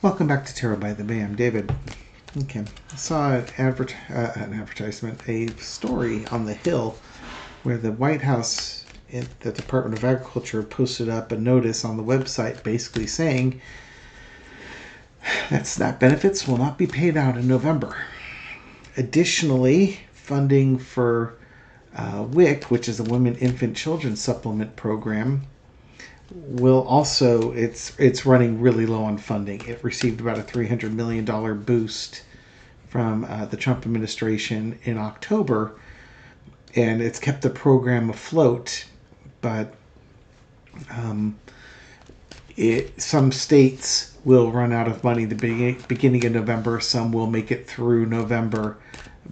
Welcome back to Tarot by the Bay. I'm David. Okay, I saw an advertisement, a story on the Hill, where the White House, the Department of Agriculture, posted up a notice on the website basically saying that SNAP benefits will not be paid out in November. Additionally, funding for WIC, which is a Women, Infant, Children Supplement Program, will also, it's running really low on funding. It received about a $300 million boost from the Trump administration in October, and it's kept the program afloat, but some states will run out of money the beginning of November. Some will make it through November,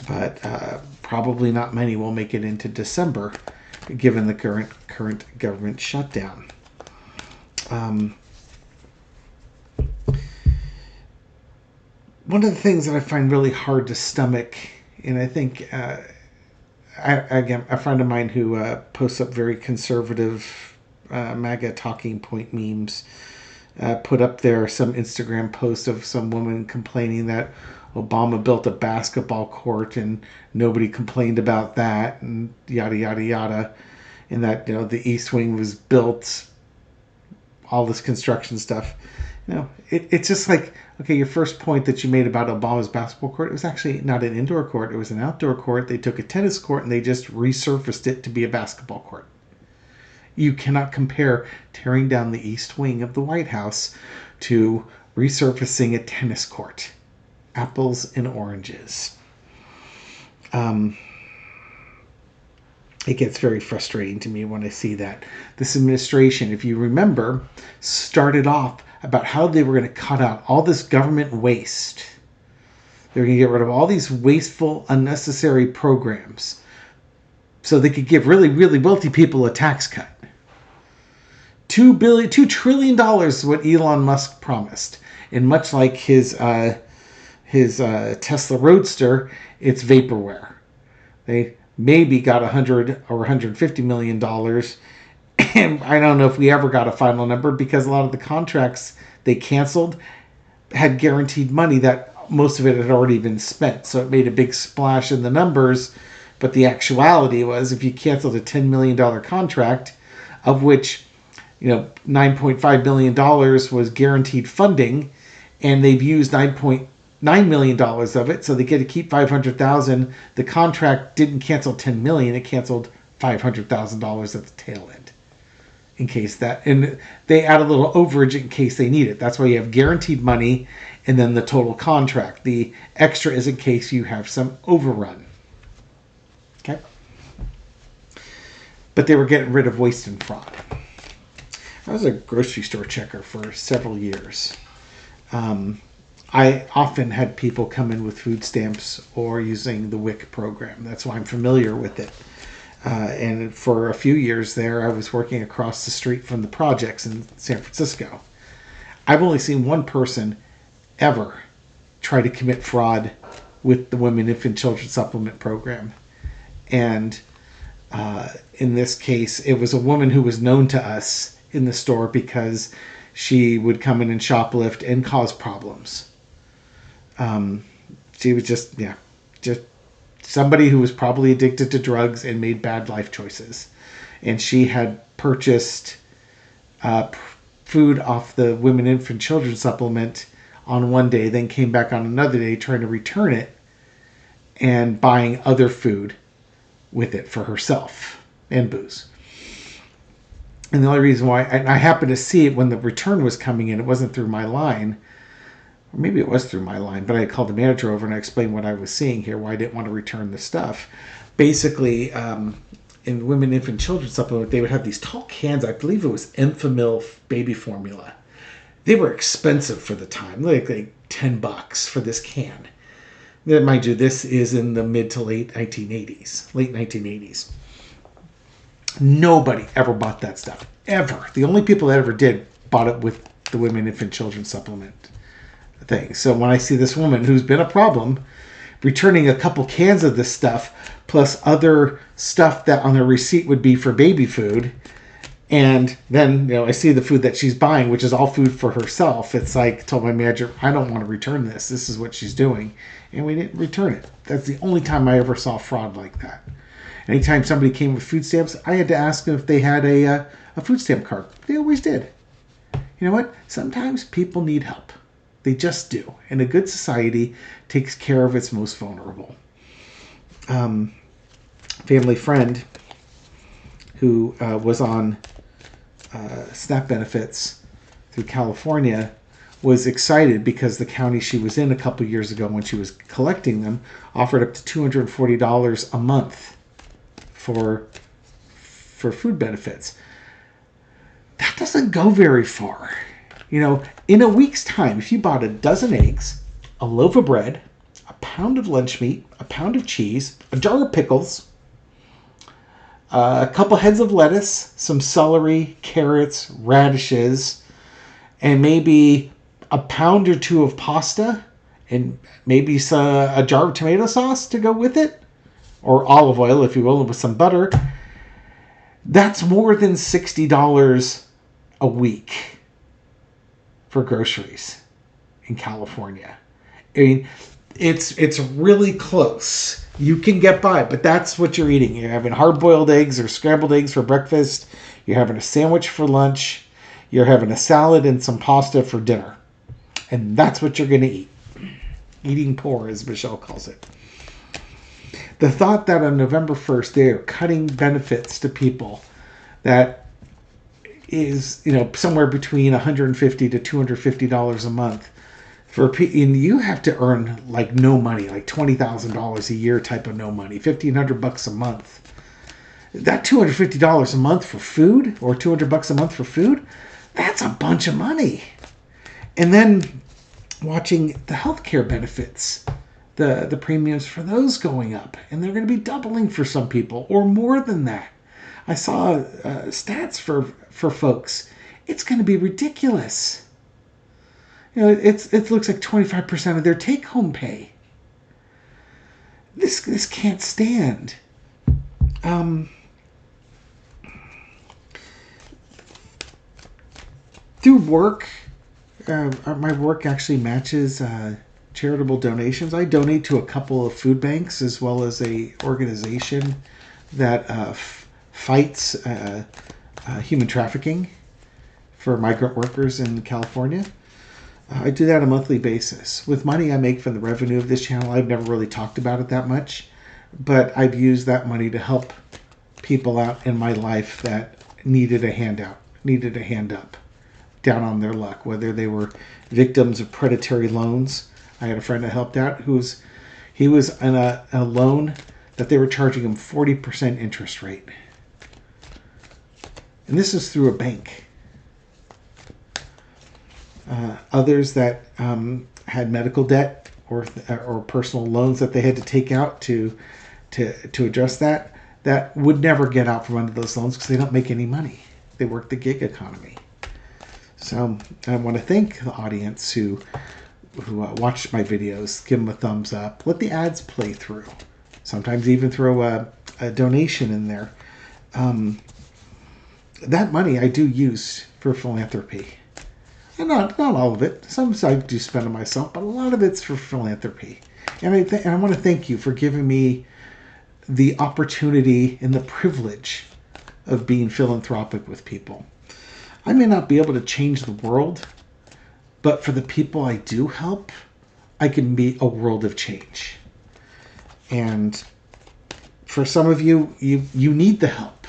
but probably not many will make it into December, given the current government shutdown. One of the things that I find really hard to stomach, and I think, again, a friend of mine who posts up very conservative MAGA talking point memes, put up there some Instagram post of some woman complaining that Obama built a basketball court and nobody complained about that, and yada, yada, yada, and that, the East Wing was built, all this construction stuff. It's just like, okay, your first point that you made about Obama's basketball court, it was actually not an indoor court, it was an outdoor court. They took a tennis court and they just resurfaced it to be a basketball court. You cannot compare tearing down the East Wing of the White House to resurfacing a tennis court. Apples and oranges. It gets very frustrating to me when I see that. This administration, if you remember, started off about how they were going to cut out all this government waste. They were going to get rid of all these wasteful, unnecessary programs so they could give really, really wealthy people a tax cut. $2 trillion is what Elon Musk promised. And much like his Tesla Roadster, it's vaporware. They maybe got $100 or $150 million. And I don't know if we ever got a final number, because a lot of the contracts they canceled had guaranteed money that most of it had already been spent. So it made a big splash in the numbers. But the actuality was, if you canceled a $10 million contract, of which $9.5 million was guaranteed funding, and they've used $9.9 million of it, so they get to keep $500,000. The contract didn't cancel $10 million; it canceled $500,000 at the tail end, in case that, and they add a little overage in case they need it. That's why you have guaranteed money, and then the total contract. The extra is in case you have some overrun. Okay, but they were getting rid of waste and fraud. I was a grocery store checker for several years. I often had people come in with food stamps or using the WIC program. That's why I'm familiar with it. And for a few years there, I was working across the street from the projects in San Francisco. I've only seen one person ever try to commit fraud with the Women, Infant, Children Supplement Program. And in this case, it was a woman who was known to us in the store because she would come in and shoplift and cause problems. She was just somebody who was probably addicted to drugs and made bad life choices. And she had purchased food off the Women, Infant, Children Supplement on one day, then came back on another day trying to return it and buying other food with it for herself and booze. And the only reason why, and I happened to see it when the return was coming in, it wasn't through my line, or maybe it was through my line, but I called the manager over and I explained what I was seeing here, why I didn't want to return the stuff. Basically, in Women, Infant, Children Supplement, they would have these tall cans. I believe it was Enfamil baby formula. They were expensive for the time, like $10 for this can. Now, mind you, this is in the mid to late 1980s. Nobody ever bought that stuff, ever. The only people that ever did bought it with the Women, Infant, Children Supplement thing. So when I see this woman who's been a problem returning a couple cans of this stuff plus other stuff that on their receipt would be for baby food, And then, I see the food that she's buying, which is all food for herself. It's like, I told my manager, I don't want to return this. This is what she's doing. And we didn't return it. That's the only time I ever saw fraud like that. Anytime somebody came with food stamps, I had to ask them if they had a food stamp card. They always did. You know what? Sometimes people need help. They just do. And a good society takes care of its most vulnerable. Family friend who was on SNAP benefits through California was excited because the county she was in a couple years ago when she was collecting them offered up to $240 a month for food benefits. That doesn't go very far. In a week's time, if you bought a dozen eggs, a loaf of bread, a pound of lunch meat, a pound of cheese, a jar of pickles, a couple heads of lettuce, some celery, carrots, radishes, and maybe a pound or two of pasta, and maybe a jar of tomato sauce to go with it, or olive oil, if you will, with some butter, that's more than $60 a week for groceries in California. I mean, it's really close. You can get by, but that's what you're eating. You're having hard-boiled eggs or scrambled eggs for breakfast. You're having a sandwich for lunch. You're having a salad and some pasta for dinner. And that's what you're going to eat. Eating poor, as Michelle calls it. The thought that on November 1st they are cutting benefits to people that is, somewhere between $150 to $250 a month. And you have to earn like no money, like $20,000 a year type of no money, $1,500 a month. That $250 a month for food, or $200 a month for food, that's a bunch of money. And then watching the healthcare benefits, the premiums for those going up, and they're going to be doubling for some people, or more than that. I saw stats for folks. It's going to be ridiculous. It looks like 25% of their take-home pay. This can't stand. Through work, my work actually matches charitable donations. I donate to a couple of food banks as well as a organization that fights human trafficking for migrant workers in California. I do that on a monthly basis. With money I make from the revenue of this channel, I've never really talked about it that much, but I've used that money to help people out in my life that needed a handout, needed a hand up, down on their luck, whether they were victims of predatory loans. I had a friend that helped out he was in a loan that they were charging him 40% interest rate. And this is through a bank. Others that had medical debt or personal loans that they had to take out to address that would never get out from under those loans because they don't make any money. They work the gig economy. So I want to thank the audience who watched my videos. Give them a thumbs up. Let the ads play through. Sometimes even throw a donation in there. That money I do use for philanthropy. And not all of it. Some I do spend on myself, but a lot of it's for philanthropy. And I want to thank you for giving me the opportunity and the privilege of being philanthropic with people. I may not be able to change the world, but for the people I do help, I can be a world of change. And for some of you, you need the help.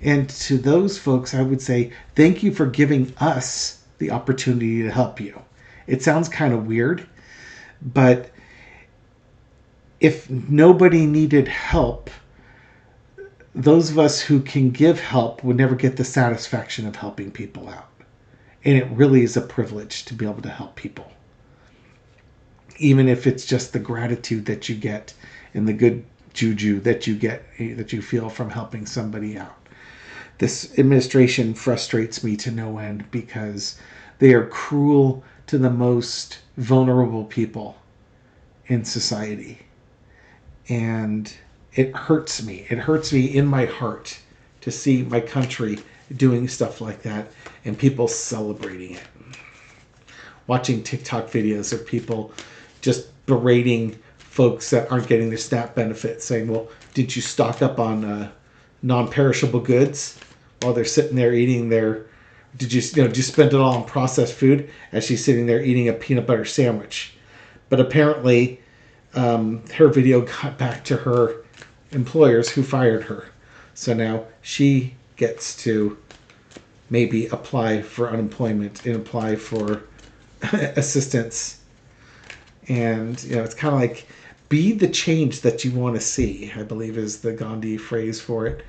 And to those folks, I would say, thank you for giving us the opportunity to help you. It sounds kind of weird, but if nobody needed help, those of us who can give help would never get the satisfaction of helping people out. And it really is a privilege to be able to help people. Even if it's just the gratitude that you get and the good juju that you get, that you feel from helping somebody out. This administration frustrates me to no end because they are cruel to the most vulnerable people in society. And it hurts me. It hurts me in my heart to see my country doing stuff like that and people celebrating it. Watching TikTok videos of people just berating folks that aren't getting their SNAP benefits, saying, well, did you stock up on non-perishable goods while they're sitting there eating their... Did you spend it all on processed food as she's sitting there eating a peanut butter sandwich? But apparently, her video got back to her employers who fired her. So now she gets to maybe apply for unemployment and apply for assistance. And, it's kind of like, be the change that you want to see, I believe is the Gandhi phrase for it.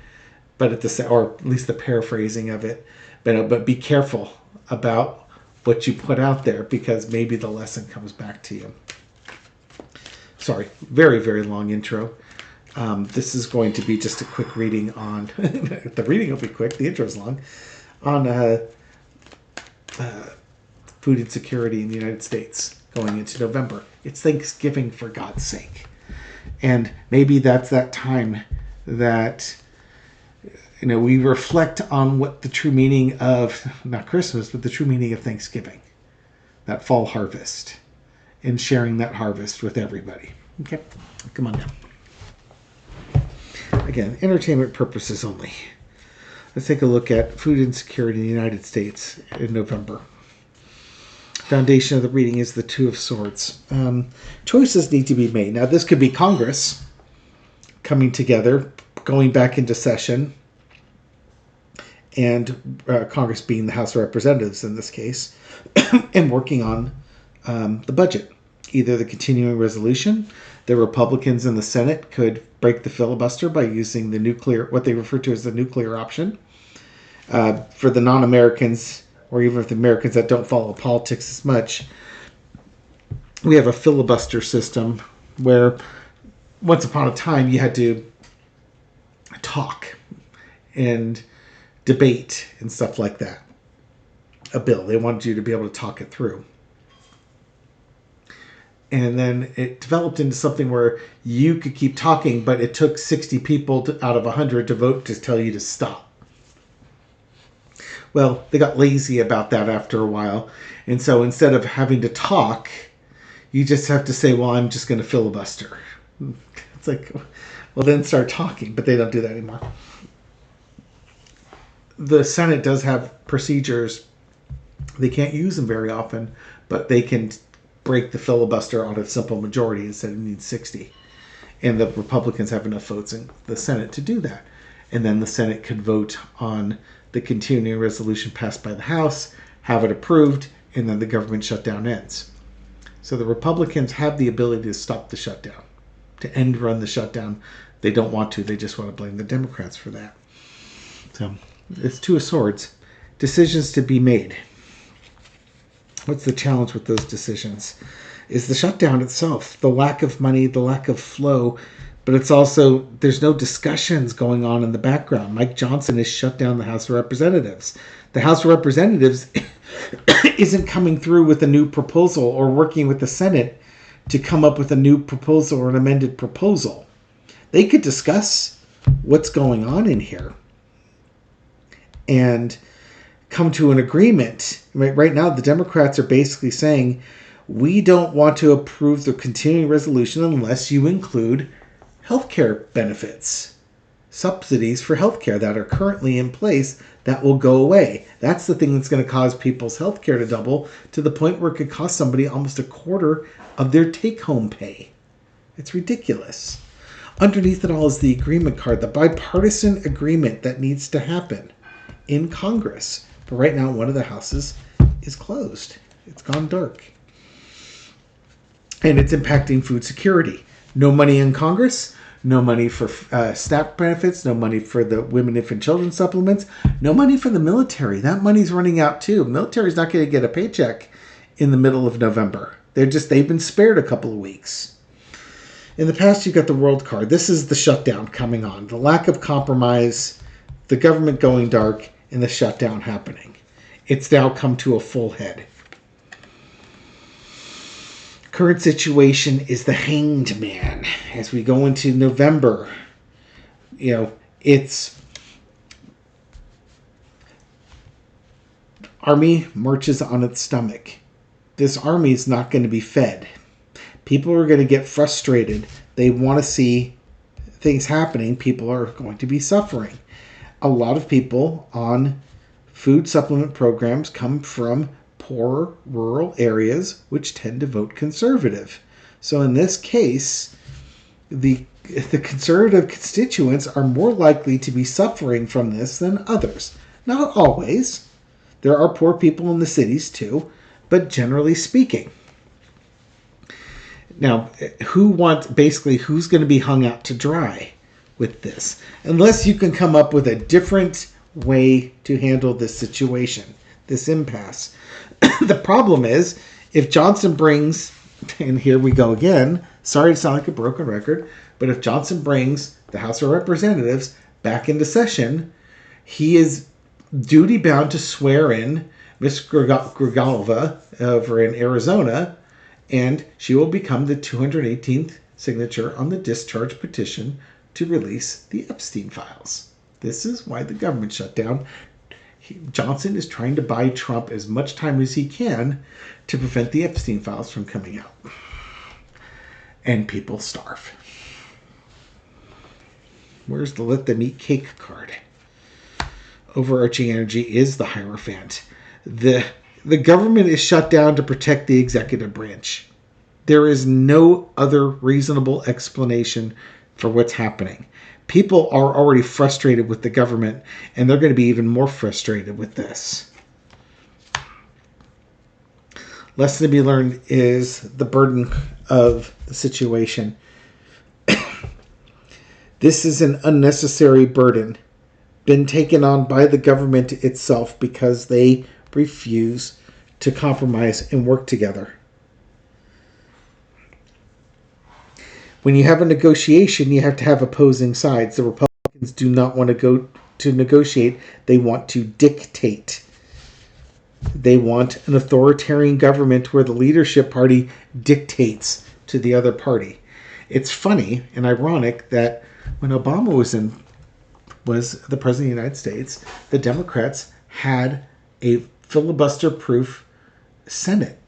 But or at least the paraphrasing of it. But be careful about what you put out there, because maybe the lesson comes back to you. Sorry, very, very long intro. This is going to be just a quick reading on... the reading will be quick, the intro's long. On food insecurity in the United States going into November. It's Thanksgiving, for God's sake. And maybe that's that time that... we reflect on what the true meaning of, not Christmas, but the true meaning of Thanksgiving. That fall harvest. And sharing that harvest with everybody. Okay, come on down. Again, entertainment purposes only. Let's take a look at food insecurity in the United States in November. Foundation of the reading is the Two of Swords. Choices need to be made. Now, this could be Congress coming together, going back into session, and Congress being the House of Representatives in this case, and working on the budget. Either the continuing resolution, the Republicans in the Senate could break the filibuster by using the nuclear, what they refer to as the nuclear option. For the non-Americans, or even for the Americans that don't follow politics as much, we have a filibuster system where once upon a time you had to talk and debate and stuff like that. A bill. They wanted you to be able to talk it through. And then it developed into something where you could keep talking, but it took 60 people out of 100 to vote to tell you to stop. Well, they got lazy about that after a while. And so instead of having to talk, you just have to say, well, I'm just going to filibuster. It's like, well, then start talking. But they don't do that anymore. The Senate does have procedures. They can't use them very often, but they can break the filibuster on a simple majority instead of needing 60. And the Republicans have enough votes in the Senate to do that. And then the Senate could vote on the continuing resolution passed by the House, have it approved, and then the government shutdown ends. So the Republicans have the ability to stop the shutdown, to end run the shutdown. They don't want to. They just want to blame the Democrats for that. So it's Two of Swords. Decisions to be made. What's the challenge with those decisions? Is the shutdown itself, the lack of money, the lack of flow, but it's also, there's no discussions going on in the background. Mike Johnson has shut down the House of Representatives. The House of Representatives isn't coming through with a new proposal or working with the Senate to come up with a new proposal or an amended proposal. They could discuss what's going on in here and come to an agreement. Right now, the Democrats are basically saying, we don't want to approve the continuing resolution unless you include healthcare benefits, subsidies for healthcare that are currently in place that will go away. That's the thing that's going to cause people's healthcare to double to the point where it could cost somebody almost a quarter of their take-home pay. It's ridiculous. Underneath it all is the agreement card, the bipartisan agreement that needs to happen in Congress. But right now, one of the houses is closed. It's gone dark. And it's impacting food security. No money in Congress, no money for SNAP benefits, no money for the women, infant, children supplements, no money for the military. That money's running out too. Military's not going to get a paycheck in the middle of November. They've been spared a couple of weeks. In the past, you've got the world card. This is the shutdown coming on. The lack of compromise, the government going dark, and the shutdown happening. It's now come to a full head. Current situation is the Hanged Man. As we go into November, it's army marches on its stomach. This army is not going to be fed. People are going to get frustrated. They want to see things happening. People are going to be suffering. A lot of people on food supplement programs come from poor rural areas which tend to vote conservative. So in this case, the conservative constituents are more likely to be suffering from this than others. Not always. There are poor people in the cities too, but generally speaking. Now, who's going to be hung out to dry with this? Unless you can come up with a different way to handle this situation, this impasse. The problem is, if Johnson brings, and here we go again, sorry to sound like a broken record, but if Johnson brings the House of Representatives back into session, he is duty-bound to swear in Ms. Grigalva over in Arizona, and she will become the 218th signature on the discharge petition to release the Epstein files. This is why the government shut down. Johnson is trying to buy Trump as much time as he can to prevent the Epstein files from coming out. And people starve. Where's the let them eat cake card? Overarching energy is the Hierophant. The government is shut down to protect the executive branch. There is no other reasonable explanation for what's happening. People are already frustrated with the government, and they're going to be even more frustrated with this. Lesson to be learned is the burden of the situation. This is an unnecessary burden, been taken on by the government itself because they refuse to compromise and work together. When you have a negotiation, you have to have opposing sides. The Republicans do not want to go to negotiate. They want to dictate. They want an authoritarian government where the leadership party dictates to the other party. It's funny and ironic that when Obama was the president of the United States, the Democrats had a filibuster-proof Senate.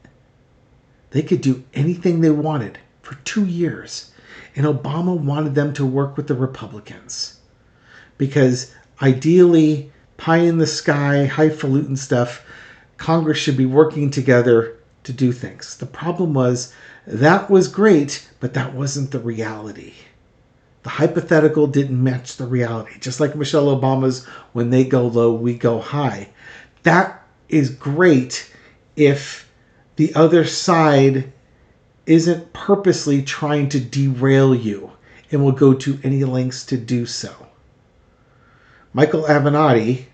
They could do anything they wanted for 2 years. And Obama wanted them to work with the Republicans. Because ideally, pie in the sky, highfalutin stuff, Congress should be working together to do things. The problem was, that was great, but that wasn't the reality. The hypothetical didn't match the reality. Just like Michelle Obama's, when they go low, we go high. That is great if the other side isn't purposely trying to derail you and will go to any lengths to do so. Michael Avenatti,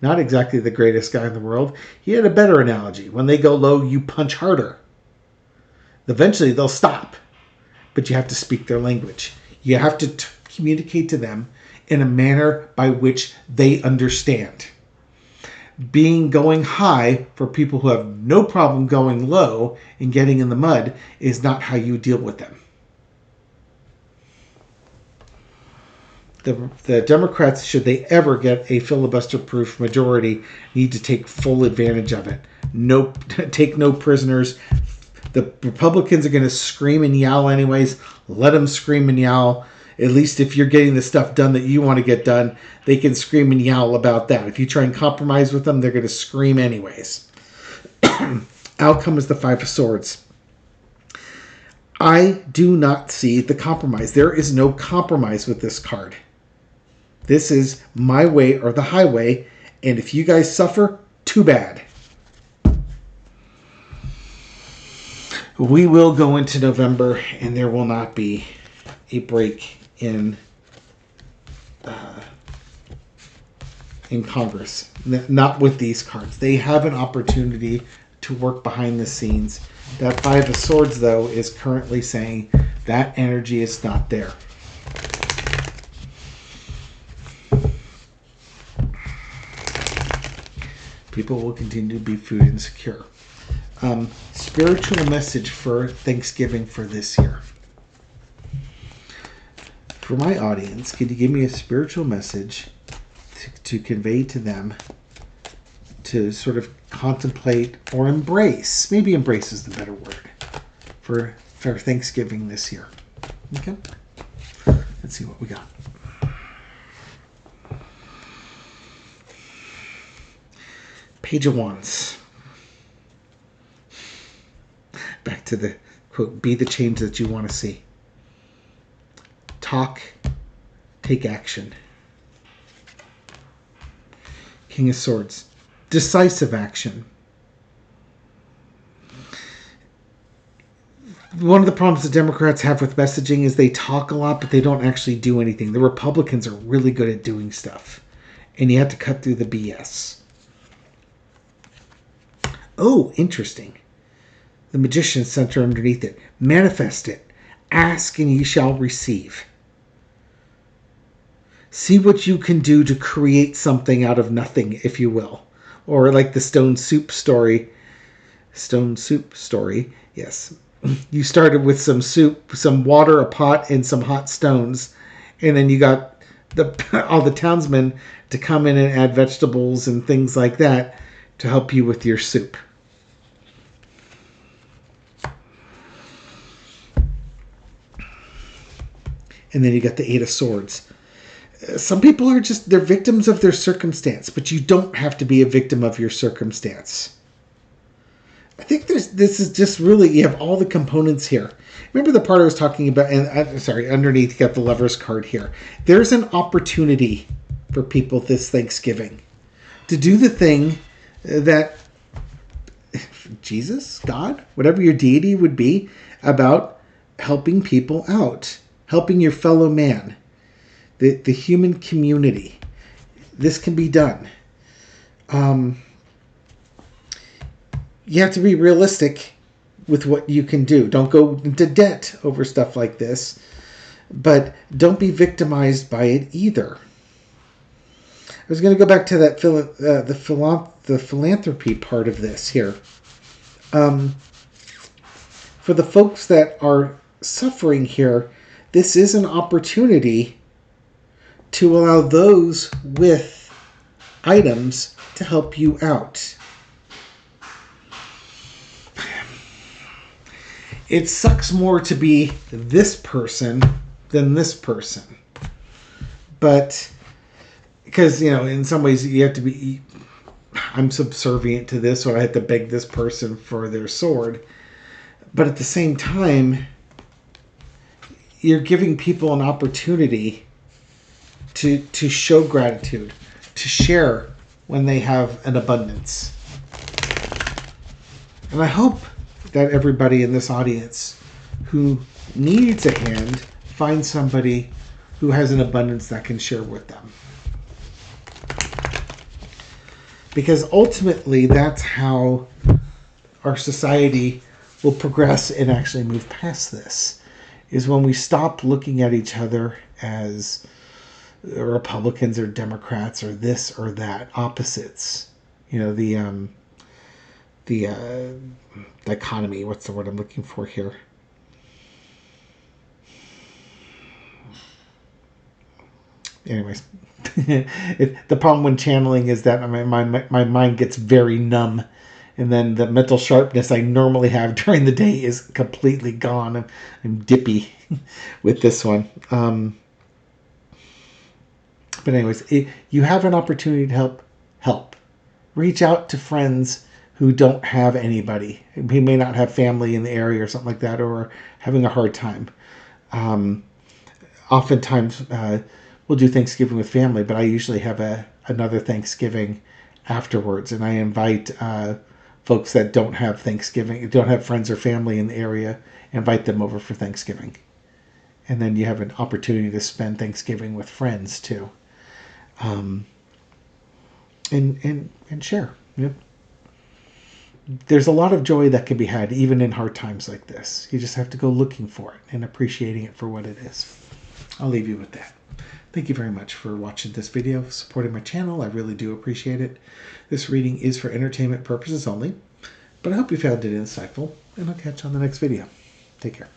not exactly the greatest guy in the world, he had a better analogy. When they go low, you punch harder. Eventually, they'll stop, but you have to speak their language. You have to communicate to them in a manner by which they understand. Going high for people who have no problem going low and getting in the mud is not how you deal with them. The Democrats, should they ever get a filibuster-proof majority, need to take full advantage of it. Take no prisoners. The Republicans are going to scream and yell anyways. Let them scream and yell. At least if you're getting the stuff done that you want to get done, they can scream and yell about that. If you try and compromise with them, they're going to scream anyways. Outcome is the Five of Swords. I do not see the compromise. There is no compromise with this card. This is my way or the highway, and if you guys suffer, too bad. We will go into November, and there will not be a break in Congress. Not with these cards. They have an opportunity to work behind the scenes. That Five of Swords, though, is currently saying that energy is not there. People will continue to be food insecure. Spiritual message for Thanksgiving for this year. For my audience, could you give me a spiritual message to convey to them to sort of contemplate or embrace. Maybe embrace is the better word for Thanksgiving this year. Okay? Let's see what we got. Page of Wands. Back to the quote, be the change that you want to see. Talk, take action. King of Swords. Decisive action. One of the problems the Democrats have with messaging is they talk a lot, but they don't actually do anything. The Republicans are really good at doing stuff. And you have to cut through the BS. Oh, interesting. The Magician center underneath it. Manifest it. Ask and ye shall receive. See what you can do to create something out of nothing, if you will. Or like the stone soup story. Stone soup story, yes. You started with some soup, some water, a pot, and some hot stones. And then you got all the townsmen to come in and add vegetables and things like that to help you with your soup. And then you got the Eight of Swords. Some people are they're victims of their circumstance, but you don't have to be a victim of your circumstance. I think this is just really, you have all the components here. Remember the part I was talking about, and underneath you got the Lover's card here. There's an opportunity for people this Thanksgiving to do the thing that Jesus, God, whatever your deity would be, about helping people out, helping your fellow man. The human community. This can be done. You have to be realistic with what you can do. Don't go into debt over stuff like this. But don't be victimized by it either. I was going to go back to that the philanthropy part of this here. For the folks that are suffering here, this is an opportunity to allow those with items to help you out. It sucks more to be this person than this person. But, because, in some ways you have to be, I'm subservient to this, or I have to beg this person for their sword. But at the same time, you're giving people an opportunity to show gratitude, to share when they have an abundance. And I hope that everybody in this audience who needs a hand finds somebody who has an abundance that can share with them. Because ultimately, that's how our society will progress and actually move past this, is when we stop looking at each other as Republicans or Democrats or this or that, opposites. The dichotomy, what's the word I'm looking for here? Anyways, the problem when channeling is that my mind gets very numb, and then the mental sharpness I normally have during the day is completely gone. I'm dippy with this one. But anyways, you have an opportunity to help. Reach out to friends who don't have anybody. He may not have family in the area or something like that, or having a hard time. Oftentimes, we'll do Thanksgiving with family, but I usually have another Thanksgiving afterwards, and I invite folks that don't have Thanksgiving, don't have friends or family in the area, invite them over for Thanksgiving. And then you have an opportunity to spend Thanksgiving with friends too. And share. Yep. There's a lot of joy that can be had even in hard times like this. You just have to go looking for it and appreciating it for what it is. I'll leave you with that. Thank you very much for watching this video, supporting my channel. I really do appreciate it. This reading is for entertainment purposes only, but I hope you found it insightful, and I'll catch you on the next video. Take care.